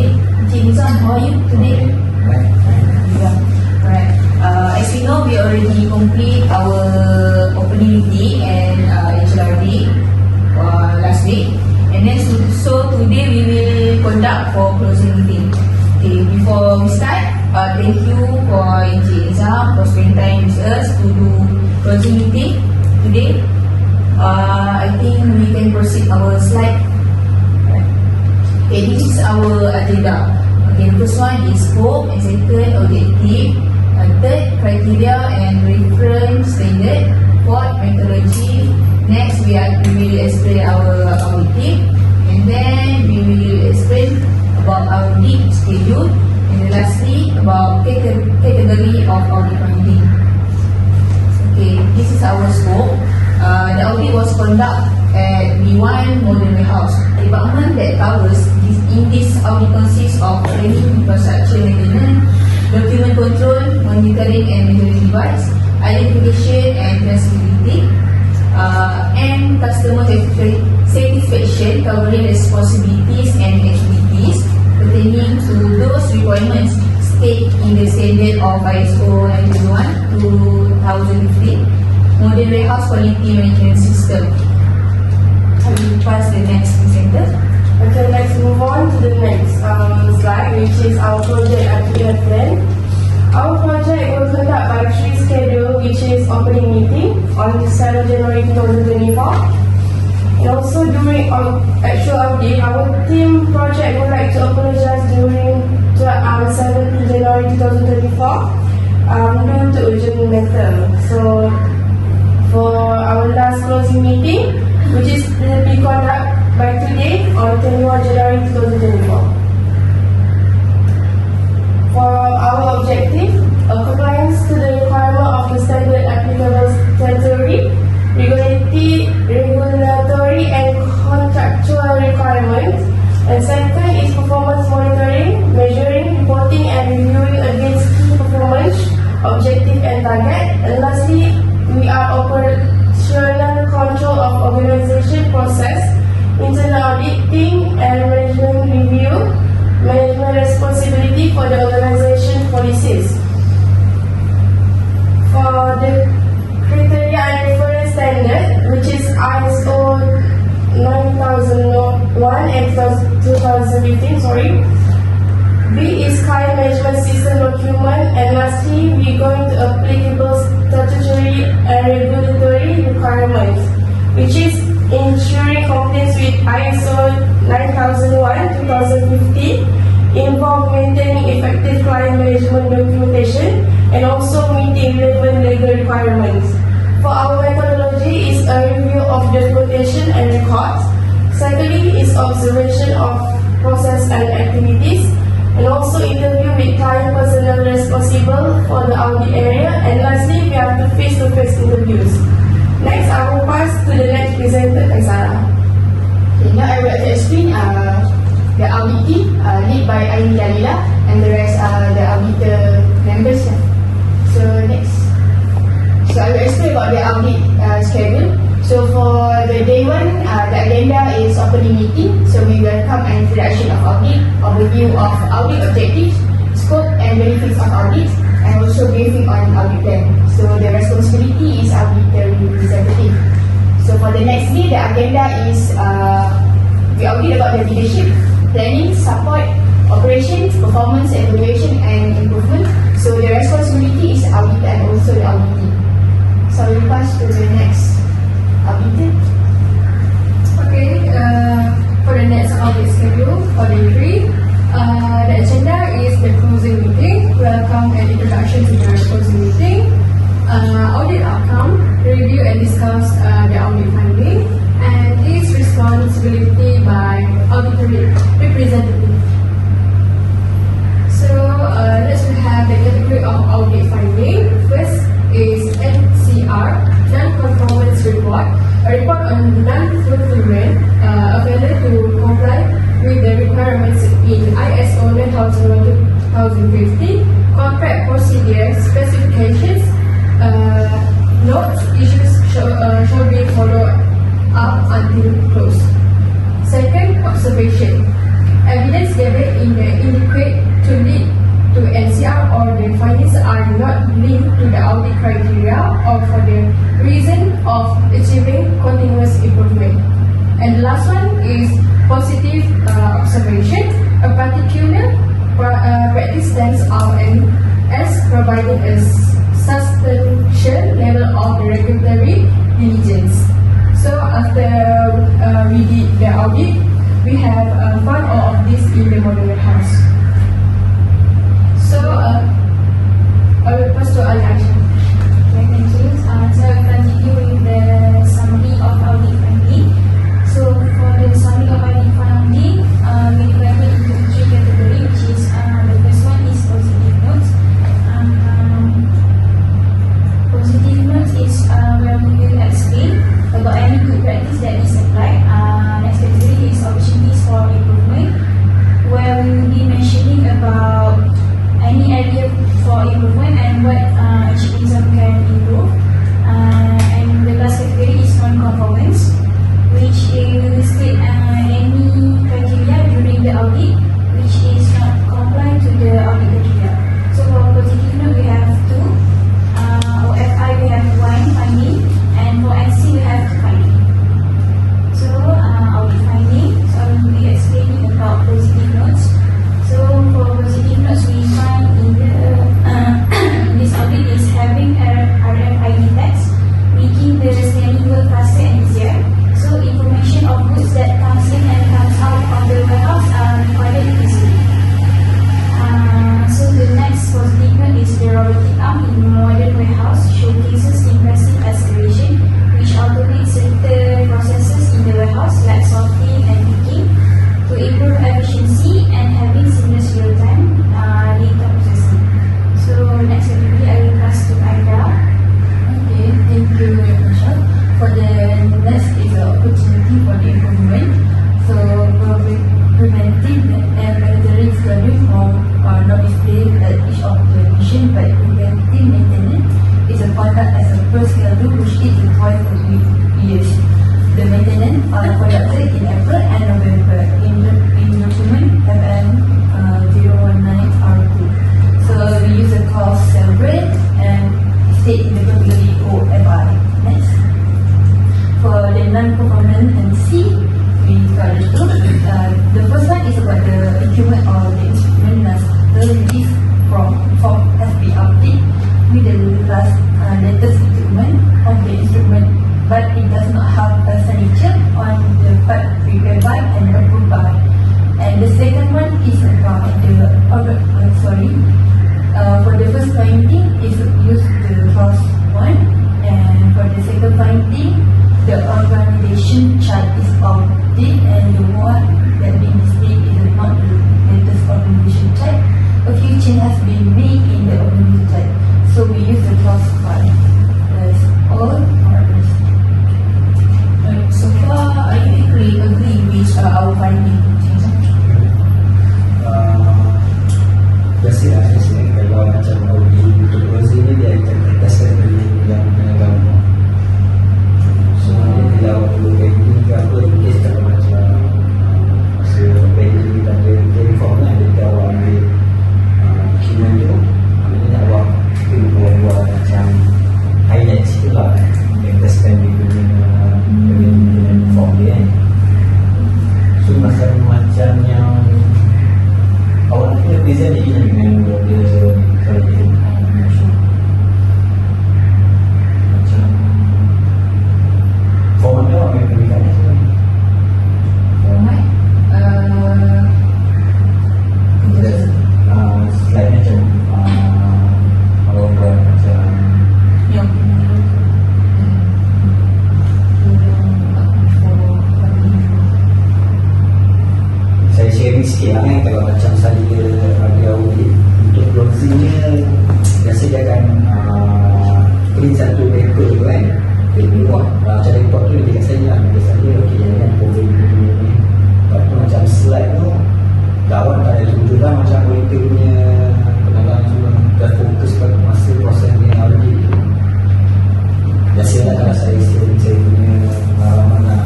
Audit. Nizam, how are you today? Yeah. Alright. As we know, we already complete our opening meeting and HLRD last week. And then so today we will conduct for closing meeting. Okay, before we start, thank you for Encik Nizam for spending time with us to do closing meeting today. I think we can proceed our slide. Okay, this is our agenda. Okay, the first one is scope, and second objective, third criteria and reference standard, fourth methodology. Next we will explain our audit, and then we will explain about our audit schedule, and then lastly about category of audit finding. Okay, this is our scope. The audit was conducted at B1 Modern Warehouse. Department that covers in this audit consists of planning, infrastructure maintenance, document control, monitoring and measuring device, identification and traceability, and customer satisfaction, covering responsibilities and activities pertaining to those requirements stated in the standard of ISO 9001-2015 Modern Warehouse Quality Management System. I will pass the next presenter. Okay, let's move on to the next slide, which is our project activity plan. Our project was conducted by 3 schedule, which is opening meeting on 7 January 2024. And also during our actual audit, our team project would like to apologize during 17 January 2024 due to urgent matter. So for our last closing meeting, which is will be conducted by today on 21 January 2024. For our objective, compliance to the requirement of the standard applicable statutory, regulatory and contractual requirements. And second is performance monitoring, measuring, reporting and reviewing against key performance, objective and target. And lastly, we are operational control of organization process, internal auditing and management review, management responsibility for the organization policies. For the criteria and reference standard, which is ISO 9001 and 2015, B is client management system document, and lastly, we are going to applicable statutory and regulatory requirements, which is ensuring compliance with ISO 9001-2015, involve maintaining effective client management documentation, and also meeting relevant legal requirements. For our methodology is a review of documentation and records. Secondly is observation of process and activities, and also interview with client personnel responsible for the audit area, and lastly we have the face-to-face interviews. Next, I will pass to the next presenter, Sarah. Okay, now I would like to explain the audit team led by Aini Jalila, and the rest are the auditor members. So next, so I will explain about the audit schedule. So for the day 1, the agenda is opening meeting. So we welcome an introduction of audit, overview of audit objectives, scope and benefits of audit, and also briefing on audit plan. So the responsibility is auditor representative. So for the next day, the agenda is we audit about the leadership, planning, support, operations, performance, evaluation and improvement. So the responsibility is audit and also the auditee. So we pass to the next auditor. Okay, for the next audit schedule for day 3, the agenda is the closing meeting, welcome and introduction to the closing meeting, audit outcome, review and discuss the audit finding, and its responsibility by auditor representative. So let's have the category of audit finding. First is NCR, non-conformance report, a report on non-fulfillment of failure to comply with the requirements in ISO 9001-2015, contract procedures, specifications, notes, issues shall be followed up until close. Second, observation. Evidence gathered in the indicate to lead to NCR or the findings are not linked to the audit criteria or for the reason of achieving continuous improvement. And the last one is positive observation. A particular practice stands out and as providing a substantial level of regulatory diligence. So after we did the audit, we have found all of this in the model warehouse. So I will pass to Aisha. Okay, thank you. So I will continue with the summary of audit finding. So for the summary of audit finding, we divided into 3 categories, which is the first one is positive notes. Positive notes is where we will explain about any good practice that is applied. Next category is opportunities for improvement, where we will be mentioning about any area for improvement and what achievement can improve. And the last category is non-conformance, which will state any criteria during the audit which is not compliant to the audit criteria. So for positive note we have 2, OFI we have 1 finding, and for NC we have 2 finding. So audit finding, so I will be explaining about positive notes. So for positive notes we find in the in this audit is having RFID tags, making the scanning work faster and easier. So information of goods that comes in and comes out of the warehouse are recorded easily. So the next positive note is the robotic arm in modern warehouse showcases impressive acceleration, which automates certain processes in the warehouse like sorting and picking to improve efficiency and having seamless real-time data processing. So next category I will pass to Aida. Okay, thank you, Michelle. For the next is the opportunity for the improvement. So preventing and monitoring schedule from not displayed at each of the mission, but preventing maintenance is a conduct as a first schedule which is twice a week years. The maintenance are conducted in April and November in document FM019R2. So we use the cost celebrate and state in the category OFI. Next. For the non-performance MC, we got the 2. The first one is about the instrument or the instrument last release from has been updated with the latest instrument of the instrument, but it does not have a signature on the part prepared by and approved by. And the second one is about the for the first finding is use the clause 1, and for the second finding the organization chart is outdated and the one that being displayed is not the latest organization chart. A few changes has been made in the organization chart, so we use the clause 1. That's all. So far, I agree with our finding. Biasa saya kalau macam audit untuk closing ni dia akan teskan beli yang agama. So kalau perlu banking ke apa, dia tak macam masa banking kita ada reform lah, dia awak ambil dokumen tu, maknanya awak perlu buat macam highlight situ lah, yang teskan dia punya form dia kan. So macam yang awak kena present lagi dengan dia kalau dia macam format dia awak boleh berikan Format? slide macam awak buat macam Yang saya sharing sikit lah kan, kalau macam saya ada audit untuk closingnya biasa dia akan print satu paper tu kan, report macam report tu dia kat saya lah, dia saya ok jangan COVID ni lepas tu macam slide tu kawan tak ada tujuh lah macam auditor punya pengawalan tu dah fokus pada masa proses ni audit tu. Biasalah kalau saya sharing saya punya pengalaman lah.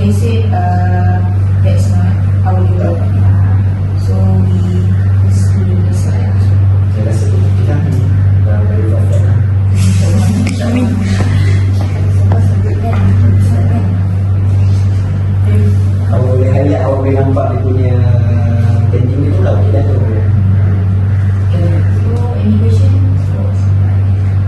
they said that's not our job. So we just do the slide. Saya rasa kita ni dah very perfect lah. Kalau boleh highlight, awak boleh nampak dia punya painting dia tu lah, okey dah tu. So any question?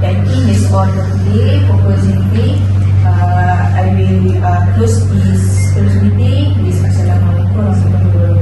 I think it's all for today for closing meeting. I will close this meeting with Assalamualaikum warahmatullahi wabarakatuh.